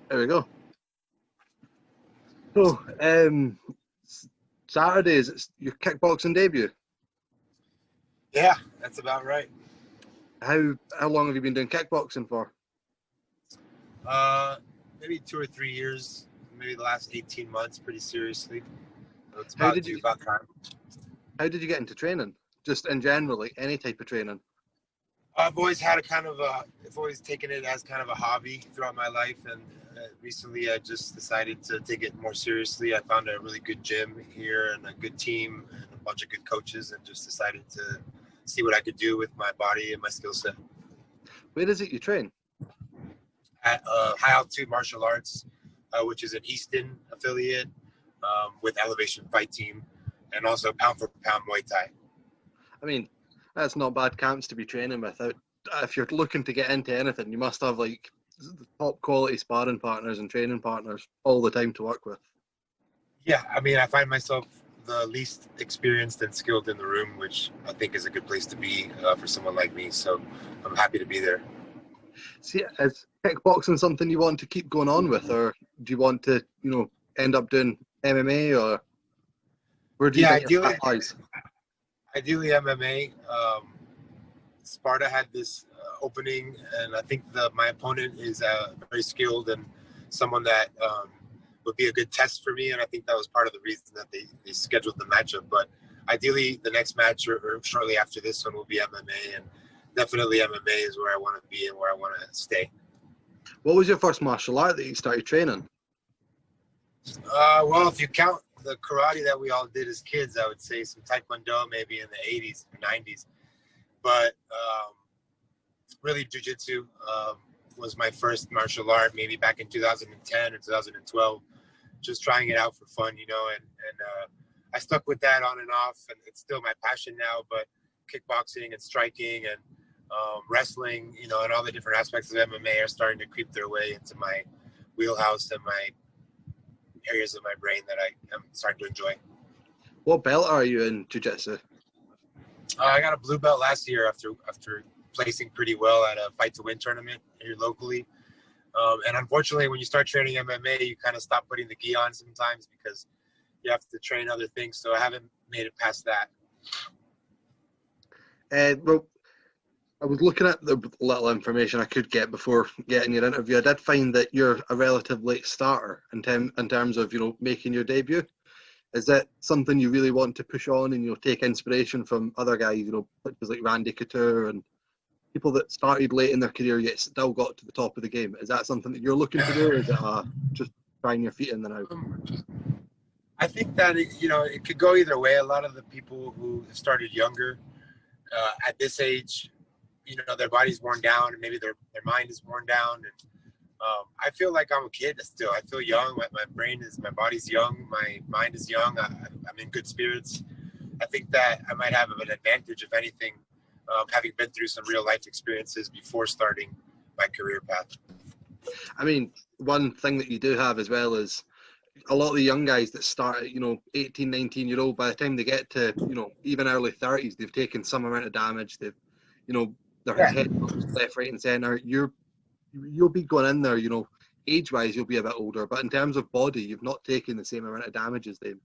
There we go. So, Saturday is your kickboxing debut. Yeah, that's about right. How long have you been doing kickboxing for? Maybe 2 or 3 years, maybe the last 18 months, pretty seriously. So it's How about did due you about time. How did you get into training? Just in general, like any type of training? I've always had I've always taken it as kind of a hobby throughout my life, and recently I just decided to take it more seriously. I found a really good gym here and a good team and a bunch of good coaches, and just decided to see what I could do with my body and my skill set. Where is it you train? At High Altitude Martial Arts, which is an Easton affiliate with Elevation Fight Team, and also Pound for Pound Muay Thai. I mean, that's not bad camps to be training with. If you're looking to get into anything, you must have like the top quality sparring partners and training partners all the time to work with. Yeah, I mean, I find myself the least experienced and skilled in the room, which I think is a good place to be for someone like me. So I'm happy to be there. See, is kickboxing something you want to keep going on with, or do you want to, end up doing MMA, or where do you think your path lies? Ideally MMA. Sparta had this opening, and I think my opponent is very skilled and someone that would be a good test for me, and I think that was part of the reason that they scheduled the matchup. But ideally, the next match or shortly after this one will be MMA, and definitely MMA is where I want to be and where I want to stay. What was your first martial art that you started training? Well, if you count the karate that we all did as kids, I would say some Taekwondo maybe in the 80s or 90s. But really, jiu-jitsu was my first martial art, maybe back in 2010 or 2012, just trying it out for fun, and I stuck with that on and off, and it's still my passion now. But kickboxing and striking and wrestling, and all the different aspects of MMA are starting to creep their way into my wheelhouse and my areas of my brain that I am starting to enjoy. What belt are you in jiu-jitsu? I got a blue belt last year after placing pretty well at a Fight to Win tournament here locally. And unfortunately, when you start training MMA, you kind of stop putting the gi on sometimes because you have to train other things. So I haven't made it past that. Well, I was looking at the little information I could get before getting your interview. I did find that you're a relative late starter in terms of, making your debut. Is that something you really want to push on and, take inspiration from other guys, such as like Randy Couture and people that started late in their career yet still got to the top of the game? Is that something that you're looking to do, or is it just trying your feet in the now? I think that, it could go either way. A lot of the people who started younger at this age, their body's worn down and maybe their mind is worn down. And I feel like I'm a kid still. I feel young. My body's young. My mind is young. I'm in good spirits. I think that I might have an advantage, if anything, having been through some real life experiences before starting my career path. I mean, one thing that you do have as well is a lot of the young guys that start at, 18, 19-year-old, by the time they get to, even early 30s, they've taken some amount of damage. They've, their head left, right and centre. You'll be going in there, age-wise, you'll be a bit older, but in terms of body, you've not taken the same amount of damage as them.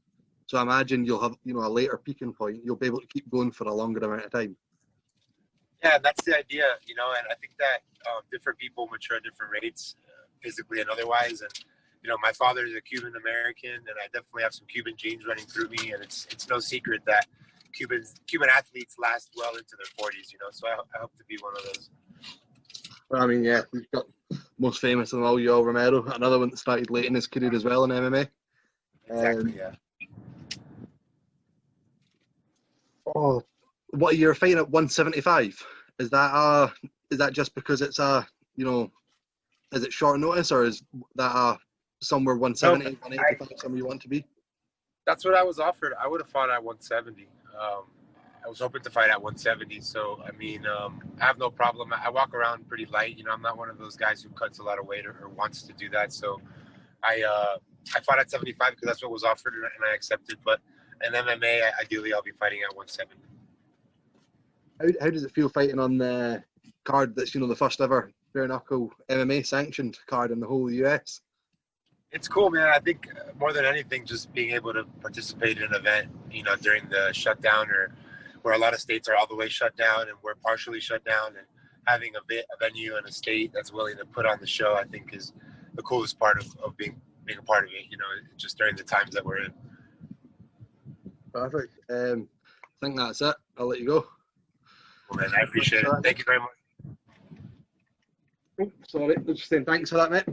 So I imagine you'll have, a later peaking point. You'll be able to keep going for a longer amount of time. Yeah, that's the idea, and I think that different people mature at different rates, physically and otherwise. And, my father is a Cuban American, and I definitely have some Cuban genes running through me. And it's no secret that Cuban athletes last well into their 40s, so I hope to be one of those. Well, I mean, yeah, we've got most famous of them all, Yoel Romero, another one that started late in his career as well in MMA. Exactly, yeah. Oh, what you're fighting at 175? Is that just because it's is it short notice, or is that somewhere 170, 185, somewhere you want to be? That's what I was offered. I would have fought at 170. I was hoping to fight at 170. So, I mean, I have no problem. I walk around pretty light. I'm not one of those guys who cuts a lot of weight or wants to do that. So I fought at 75 because that's what was offered, and I accepted. But in MMA, ideally, I'll be fighting at 170. How does it feel fighting on the card that's, the first ever bare knuckle MMA sanctioned card in the whole US? It's cool, man. I think more than anything, just being able to participate in an event, during the shutdown, or where a lot of states are all the way shut down and we're partially shut down, and having a venue and a state that's willing to put on the show, I think is the coolest part of being a part of it, just during the times that we're in. Perfect. I think that's it. I'll let you go. Well, man, I appreciate it. Thank you very much. Oh, sorry, just saying thanks for that, mate.